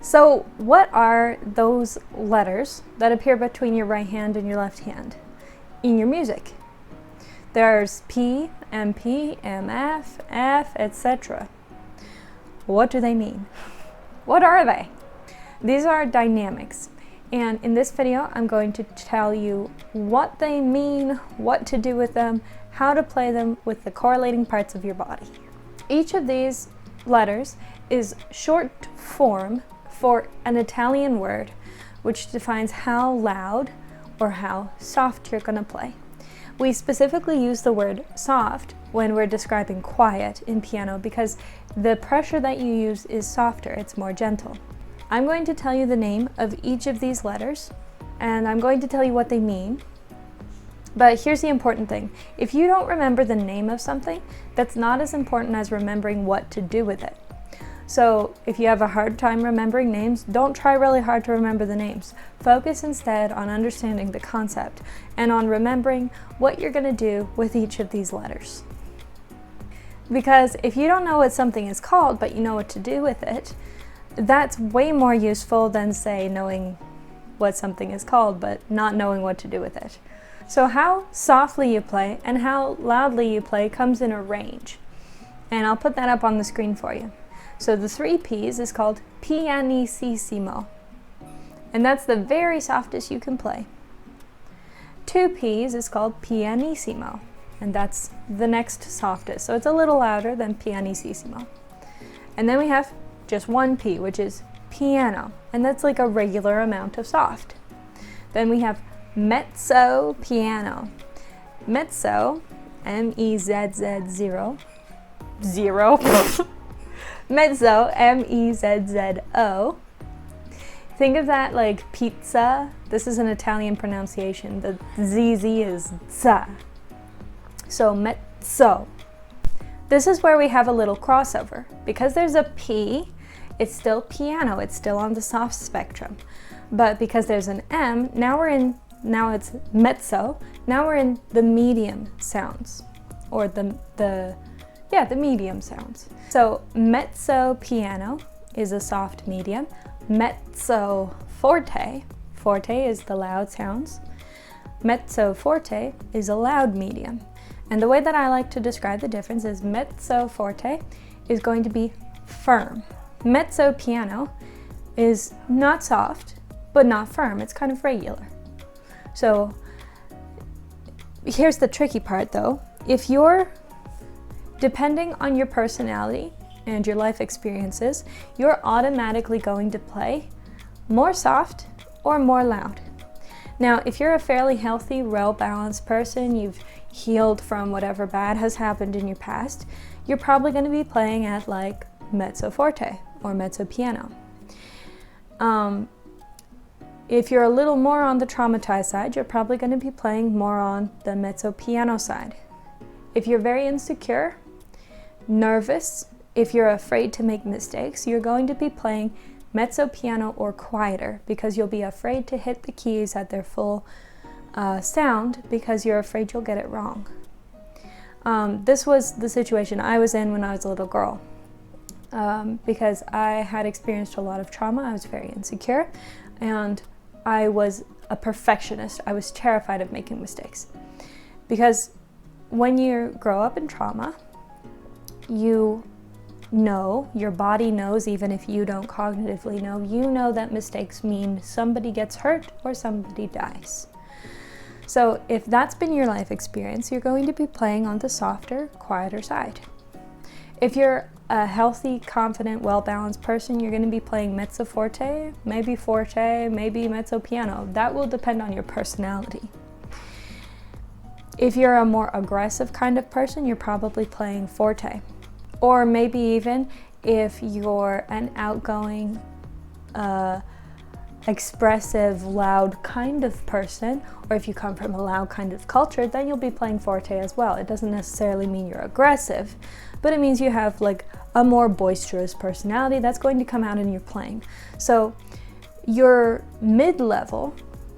So what are those letters that appear between your right hand and your left hand in your music? There's P, MP, MF, F, etc. What do they mean? What are they? These are dynamics. And in this video, I'm going to tell you what they mean, what to do with them, how to play them with the correlating parts of your body. Each of these letters is short form for an Italian word, which defines how loud or how soft you're going to play. We specifically use the word soft when we're describing quiet in piano because the pressure that you use is softer, it's more gentle. I'm going to tell you the name of each of these letters, and I'm going to tell you what they mean. But here's the important thing. If you don't remember the name of something, that's not as important as remembering what to do with it. So if you have a hard time remembering names, don't try really hard to remember the names. Focus instead on understanding the concept and on remembering what you're going to do with each of these letters. Because if you don't know what something is called, but you know what to do with it, that's way more useful than, say, knowing what something is called, but not knowing what to do with it. So how softly you play and how loudly you play comes in a range. And I'll put that up on the screen for you. So the 3 P's is called pianississimo. And that's the very softest you can play. 2 P's is called pianissimo. And that's the next softest. So it's a little louder than pianississimo. And then we have just 1 P, which is piano. And that's like a regular amount of soft. Then we have mezzo piano. Mezzo, M-E-Z-Z-0. Mezzo, M-E-Z-Z-O. Think of that like pizza. This is an Italian pronunciation. The ZZ is za. So mezzo. This is where we have a little crossover. Because there's a P, it's still piano. It's still on the soft spectrum. But because there's an M, now it's mezzo. Now we're in the medium sounds. Or the medium sounds. So mezzo piano is a soft medium. Mezzo forte, forte is the loud sounds. Mezzo forte is a loud medium. And the way that I like to describe the difference is mezzo forte is going to be firm. Mezzo piano is not soft, but not firm. It's kind of regular. So here's the tricky part though. Depending on your personality and your life experiences, you're automatically going to play more soft or more loud. Now, if you're a fairly healthy, well-balanced person, you've healed from whatever bad has happened in your past, you're probably going to be playing at like mezzo forte or mezzo piano. If you're a little more on the traumatized side, you're probably going to be playing more on the mezzo piano side. If you're very insecure, nervous, if you're afraid to make mistakes, you're going to be playing mezzo piano or quieter because you'll be afraid to hit the keys at their full sound because you're afraid you'll get it wrong. This was the situation I was in when I was a little girl because I had experienced a lot of trauma. I was very insecure and I was a perfectionist. I was terrified of making mistakes because when you grow up in trauma, you know, your body knows, even if you don't cognitively know, you know that mistakes mean somebody gets hurt or somebody dies. So if that's been your life experience, you're going to be playing on the softer, quieter side. If you're a healthy, confident, well-balanced person, you're going to be playing mezzo forte, maybe mezzo piano. That will depend on your personality. If you're a more aggressive kind of person, you're probably playing forte. Or maybe even if you're an outgoing, expressive, loud kind of person, or if you come from a loud kind of culture, then you'll be playing forte as well. It doesn't necessarily mean you're aggressive, but it means you have like a more boisterous personality that's going to come out in your playing. So your mid-level,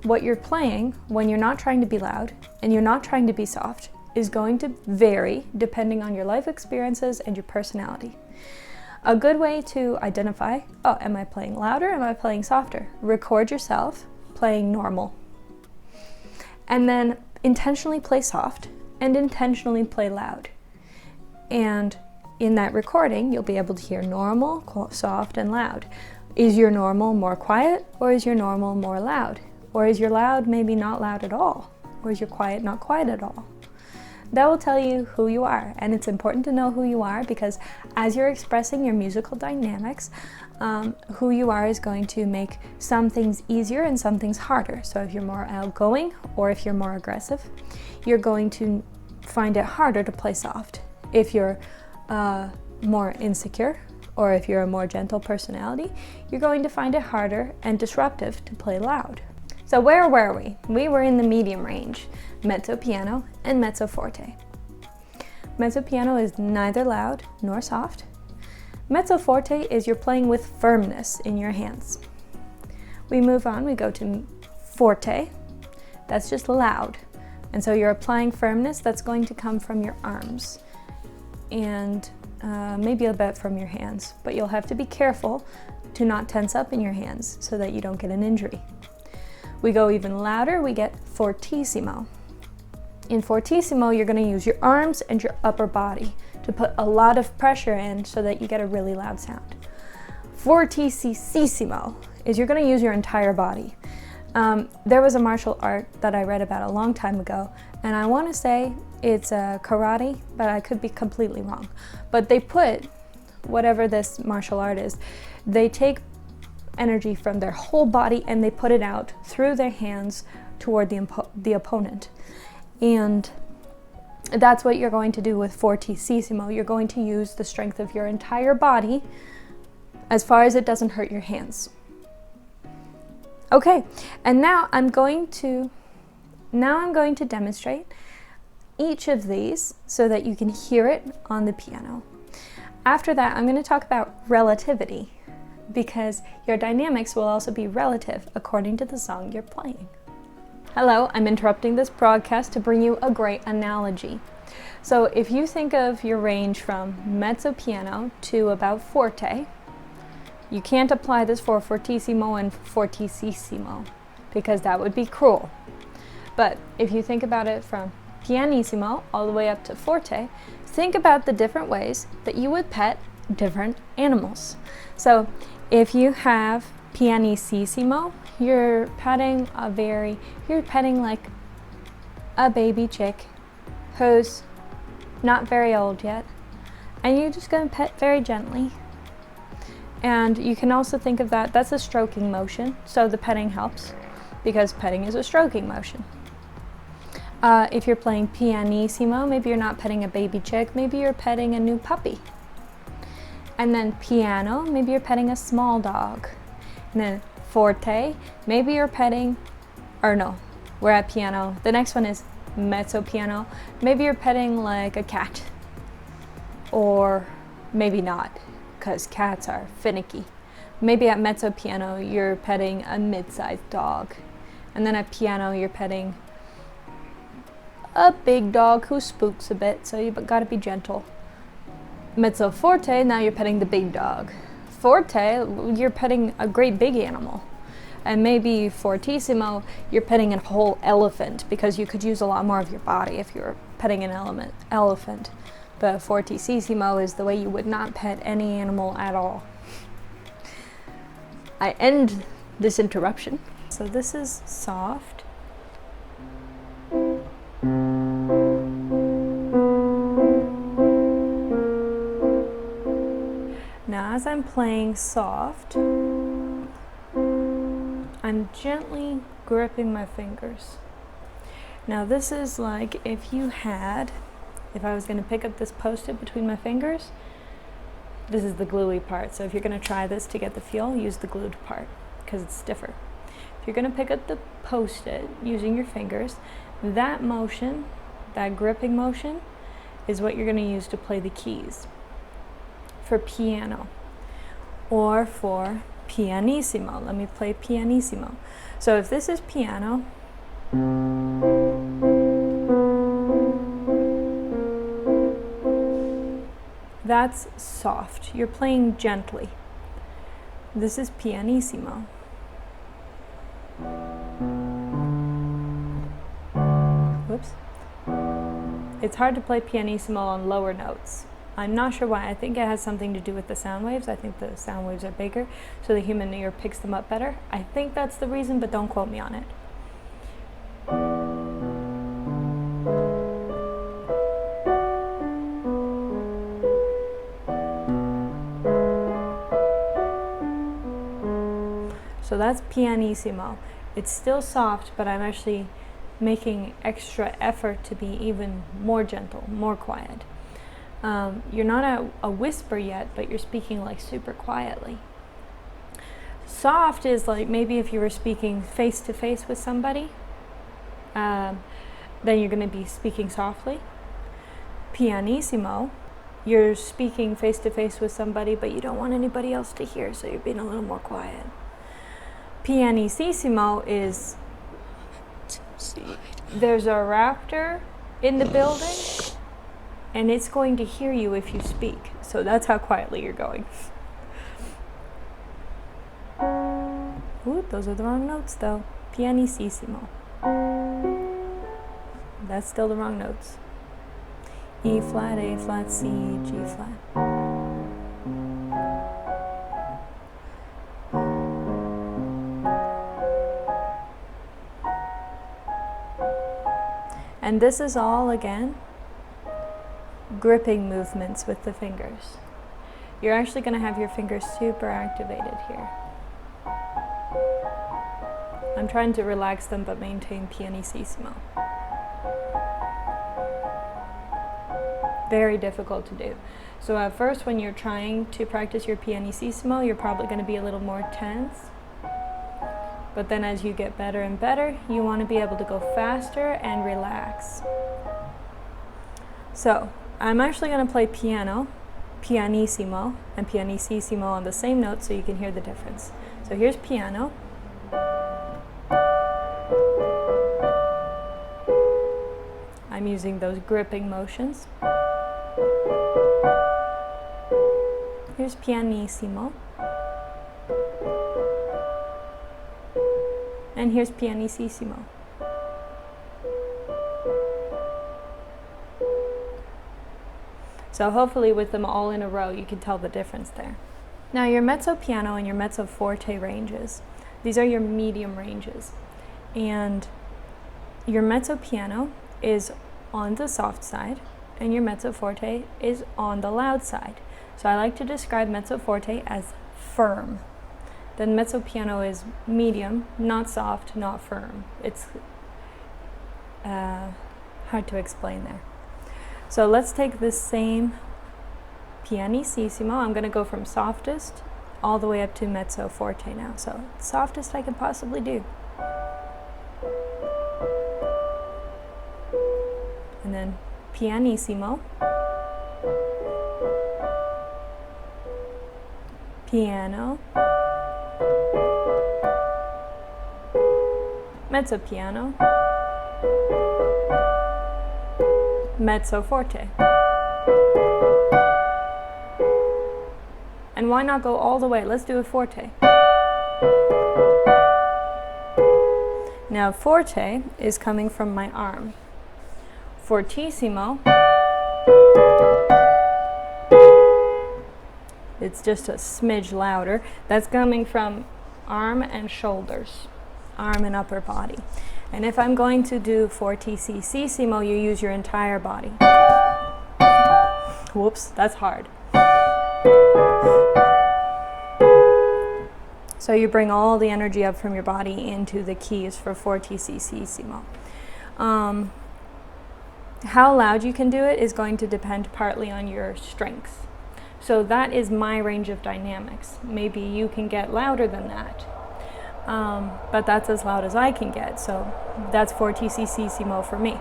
what you're playing when you're not trying to be loud and you're not trying to be soft, is going to vary depending on your life experiences and your personality. A good way to identify, oh, am I playing louder? Am I playing softer? Record yourself playing normal. And then intentionally play soft and intentionally play loud. And in that recording, you'll be able to hear normal, soft, and loud. Is your normal more quiet, or is your normal more loud? Or is your loud maybe not loud at all? Or is your quiet not quiet at all? That will tell you who you are, and it's important to know who you are because as you're expressing your musical dynamics, who you are is going to make some things easier and some things harder. So if you're more outgoing or if you're more aggressive, you're going to find it harder to play soft. If you're more insecure or if you're a more gentle personality, you're going to find it harder and disruptive to play loud. So where were we? We were in the medium range, mezzo piano and mezzo forte. Mezzo piano is neither loud nor soft. Mezzo forte is you're playing with firmness in your hands. We move on, we go to forte. That's just loud. And so you're applying firmness that's going to come from your arms and maybe a bit from your hands, but you'll have to be careful to not tense up in your hands so that you don't get an injury. We go even louder, we get fortissimo. In fortissimo, you're going to use your arms and your upper body to put a lot of pressure in so that you get a really loud sound. Fortississimo is you're going to use your entire body. There was a martial art that I read about a long time ago, and I want to say it's karate, but I could be completely wrong. But they put, whatever this martial art is, they take energy from their whole body and they put it out through their hands toward the opponent. And that's what you're going to do with fortissimo. You're going to use the strength of your entire body as far as it doesn't hurt your hands. Okay, and now I'm going to demonstrate each of these so that you can hear it on the piano. After that, I'm going to talk about relativity because your dynamics will also be relative according to the song you're playing. Hello, I'm interrupting this broadcast to bring you a great analogy. So if you think of your range from mezzo piano to about forte, you can't apply this for fortissimo and fortississimo because that would be cruel. But if you think about it from pianissimo all the way up to forte, think about the different ways that you would pet different animals. So if you have pianississimo, you're petting like a baby chick who's not very old yet, and you're just going to pet very gently. And you can also think of that's a stroking motion, so the petting helps because petting is a stroking motion. If you're playing pianissimo, maybe you're not petting a baby chick, maybe you're petting a new puppy. And then piano, maybe you're petting a small dog. And then forte, maybe you're petting, or no, we're at piano. The next one is mezzo piano. Maybe you're petting like a cat. Or maybe not, because cats are finicky. Maybe at mezzo piano, you're petting a mid-sized dog. And then at piano, you're petting a big dog who spooks a bit, so you've got to be gentle. Mezzo forte, now you're petting the big dog. Forte, you're petting a great big animal. And maybe fortissimo, you're petting a whole elephant because you could use a lot more of your body if you were petting an elephant. But fortissimo is the way you would not pet any animal at all. I end this interruption. So this is soft. Now as I'm playing soft, I'm gently gripping my fingers. Now this is like if I was going to pick up this Post-it between my fingers, this is the gluey part. So if you're going to try this to get the feel, use the glued part because it's stiffer. If you're going to pick up the Post-it using your fingers, that motion, that gripping motion, is what you're going to use to play the keys for piano or for pianissimo. Let me play pianissimo. So if this is piano, That's soft. You're playing gently. This is pianissimo. Whoops. It's hard to play pianissimo on lower notes. I'm not sure why. I think it has something to do with the sound waves. I think the sound waves are bigger, so the human ear picks them up better. I think that's the reason, but don't quote me on it. So that's pianissimo. It's still soft, but I'm actually making extra effort to be even more gentle, more quiet. You're not at a whisper yet, but you're speaking like super quietly. Soft is like maybe if you were speaking face to face with somebody, then you're going to be speaking softly. Pianissimo, you're speaking face to face with somebody, but you don't want anybody else to hear, so you're being a little more quiet. Pianississimo is there's a raptor in the building and it's going to hear you if you speak. So that's how quietly you're going. Ooh, those are the wrong notes though. Pianississimo. That's still the wrong notes. E flat, A flat, C, G flat. And this is all, again, gripping movements with the fingers. You're actually going to have your fingers super activated here. I'm trying to relax them but maintain pianississimo. Very difficult to do. So at first when you're trying to practice your pianississimo, you're probably going to be a little more tense. But then as you get better and better, you want to be able to go faster and relax. So I'm actually going to play piano, pianissimo, and pianississimo on the same note so you can hear the difference. So here's piano. I'm using those gripping motions. Here's pianissimo. And here's pianississimo. So hopefully with them all in a row, you can tell the difference there. Now your mezzo piano and your mezzo forte ranges, these are your medium ranges. And your mezzo piano is on the soft side and your mezzo forte is on the loud side. So I like to describe mezzo forte as firm. Then mezzo piano is medium, not soft, not firm. It's hard to explain there. So let's take this same pianississimo. I'm going to go from softest all the way up to mezzo forte now. So softest I can possibly do. And then pianissimo. Piano. Mezzo piano, mezzo forte. And why not go all the way? Let's do a forte. Now forte is coming from my arm. Fortissimo, it's just a smidge louder. That's coming from arm and shoulders. Arm and upper body. And if I'm going to do fortississimo, you use your entire body. Whoops, that's hard. So you bring all the energy up from your body into the keys for fortississimo. How loud you can do it is going to depend partly on your strength. So that is my range of dynamics. Maybe you can get louder than that. But that's as loud as I can get, so that's fortississimo for me.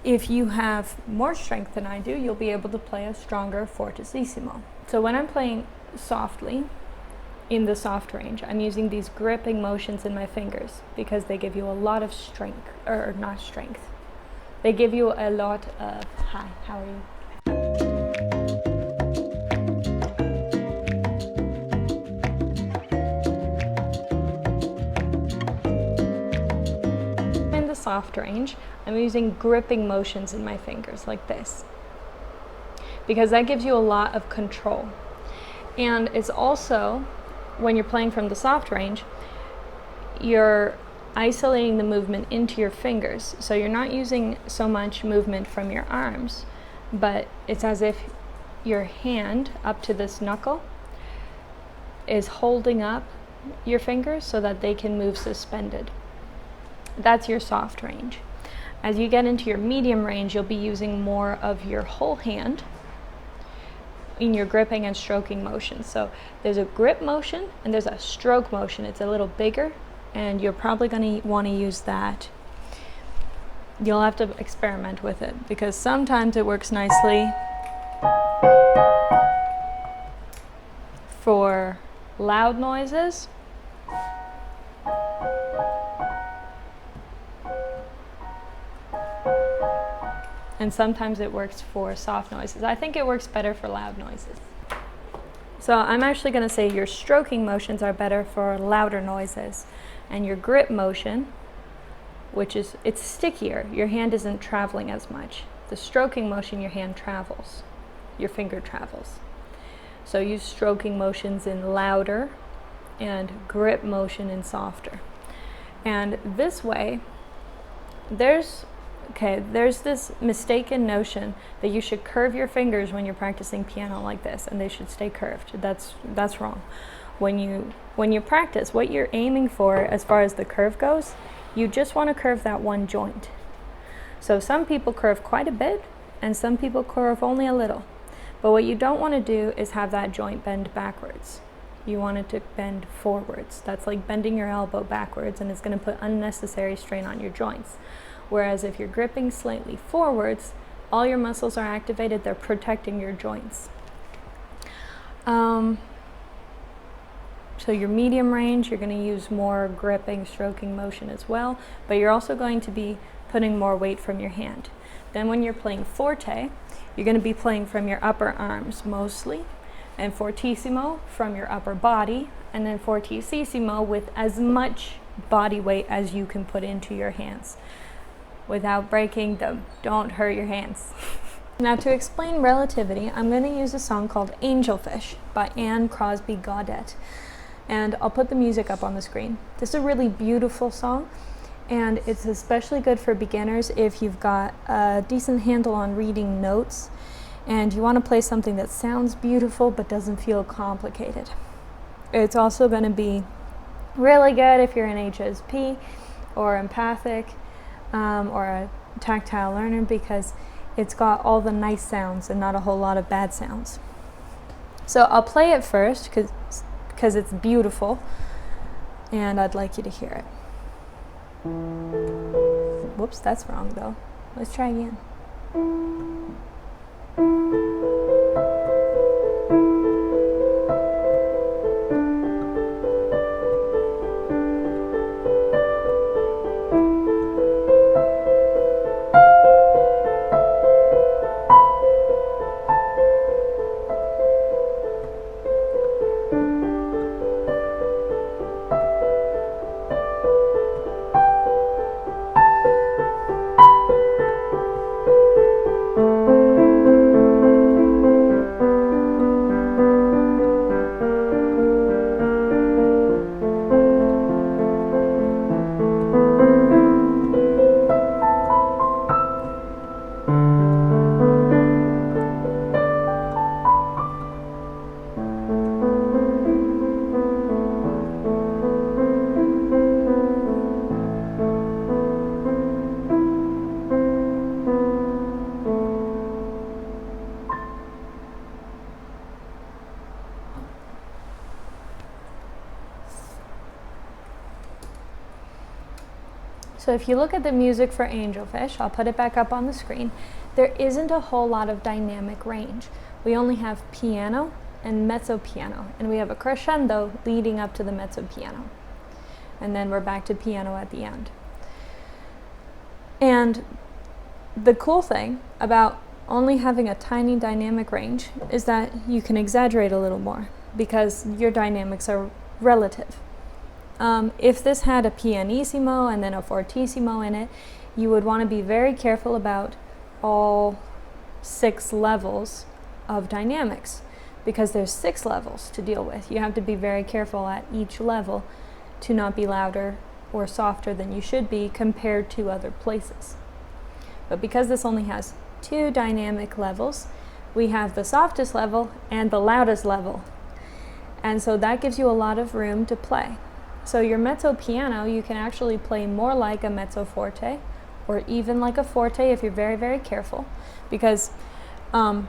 If you have more strength than I do, you'll be able to play a stronger fortissimo. So when I'm playing softly, in the soft range, I'm using these gripping motions in my fingers because they give you a lot of strength, or not strength. They give you a lot of, hi, how are you? soft range, I'm using gripping motions in my fingers like this, because that gives you a lot of control. And it's also, when you're playing from the soft range, you're isolating the movement into your fingers. So you're not using so much movement from your arms, but it's as if your hand up to this knuckle is holding up your fingers so that they can move suspended. That's your soft range. As you get into your medium range, you'll be using more of your whole hand in your gripping and stroking motion. So there's a grip motion and there's a stroke motion. It's a little bigger, and you're probably going to want to use that. You'll have to experiment with it, because sometimes it works nicely for loud noises. And sometimes it works for soft noises. I think it works better for loud noises. So I'm actually going to say your stroking motions are better for louder noises, and your grip motion, which is, it's stickier, your hand isn't traveling as much. The stroking motion, your hand travels, your finger travels. So use stroking motions in louder and grip motion in softer. And this way, there's this mistaken notion that you should curve your fingers when you're practicing piano like this, and they should stay curved. That's wrong. When you practice, what you're aiming for as far as the curve goes, you just want to curve that one joint. So some people curve quite a bit, and some people curve only a little. But what you don't want to do is have that joint bend backwards. You want it to bend forwards. That's like bending your elbow backwards, and it's going to put unnecessary strain on your joints. Whereas if you're gripping slightly forwards, all your muscles are activated, they're protecting your joints. So your medium range, you're going to use more gripping, stroking motion as well, but you're also going to be putting more weight from your hand. Then when you're playing forte, you're going to be playing from your upper arms mostly, and fortissimo from your upper body, and then fortissimo with as much body weight as you can put into your hands without breaking them. Don't hurt your hands. Now, to explain relativity, I'm going to use a song called Angelfish by Anne Crosby Gaudette. And I'll put the music up on the screen. This is a really beautiful song, and it's especially good for beginners if you've got a decent handle on reading notes and you want to play something that sounds beautiful but doesn't feel complicated. It's also going to be really good if you're an HSP or empathic or a tactile learner, because it's got all the nice sounds and not a whole lot of bad sounds. So I'll play it first because it's beautiful, and I'd like you to hear it. Whoops, that's wrong though. Let's try again. So if you look at the music for Angelfish, I'll put it back up on the screen, there isn't a whole lot of dynamic range. We only have piano and mezzo piano, and we have a crescendo leading up to the mezzo piano. And then we're back to piano at the end. And the cool thing about only having a tiny dynamic range is that you can exaggerate a little more, because your dynamics are relative. If this had a pianissimo and then a fortissimo in it, you would want to be very careful about all 6 levels of dynamics, because there's 6 levels to deal with. You have to be very careful at each level to not be louder or softer than you should be compared to other places. But because this only has 2 dynamic levels, we have the softest level and the loudest level. And so that gives you a lot of room to play. So your mezzo piano, you can actually play more like a mezzo forte, or even like a forte if you're very, very careful, because the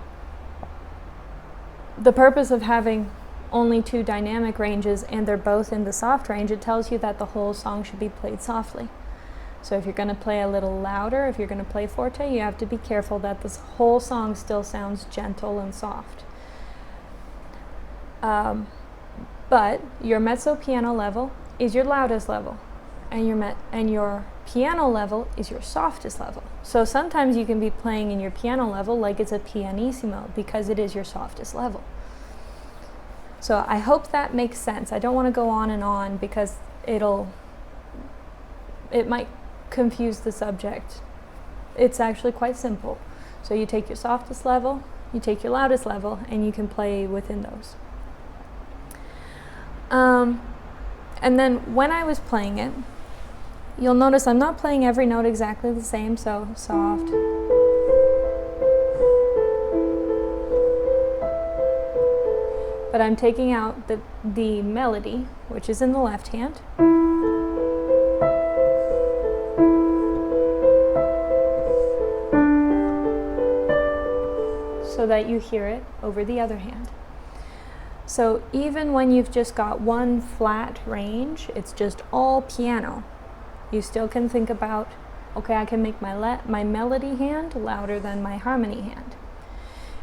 purpose of having only 2 dynamic ranges and they're both in the soft range, it tells you that the whole song should be played softly. So if you're going to play a little louder, if you're going to play forte, you have to be careful that this whole song still sounds gentle and soft. But your mezzo piano level is your loudest level, and your piano level is your softest level. So sometimes you can be playing in your piano level like it's a pianissimo, because it is your softest level. So I hope that makes sense. I don't want to go on and on because it might confuse the subject. It's actually quite simple. So you take your softest level, you take your loudest level, and you can play within those. And then when I was playing it, you'll notice I'm not playing every note exactly the same, so soft. But I'm taking out the melody, which is in the left hand. So that you hear it over the other hand. So even when you've just got one flat range, it's just all piano, you still can think about, okay, I can make my melody hand louder than my harmony hand.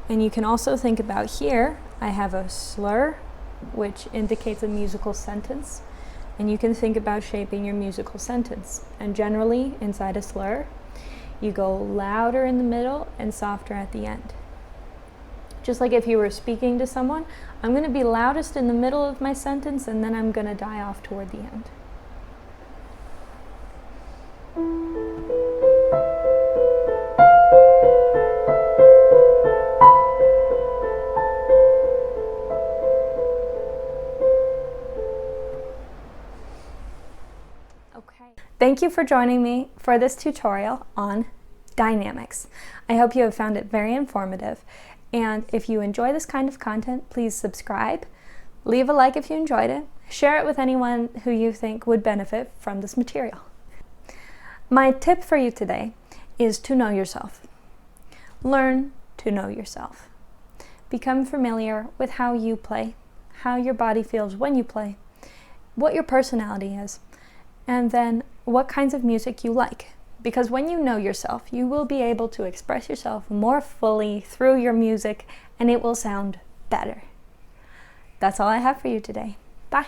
And you can also think about here, I have a slur, which indicates a musical sentence. And you can think about shaping your musical sentence. And generally, inside a slur, you go louder in the middle and softer at the end. Just like if you were speaking to someone, I'm going to be loudest in the middle of my sentence, and then I'm going to die off toward the end. Okay. Thank you for joining me for this tutorial on dynamics. I hope you have found it very informative. And if you enjoy this kind of content, please subscribe, leave a like if you enjoyed it, share it with anyone who you think would benefit from this material. My tip for you today is to know yourself. Learn to know yourself. Become familiar with how you play, how your body feels when you play, what your personality is, and then what kinds of music you like. Because when you know yourself, you will be able to express yourself more fully through your music, and it will sound better. That's all I have for you today. Bye.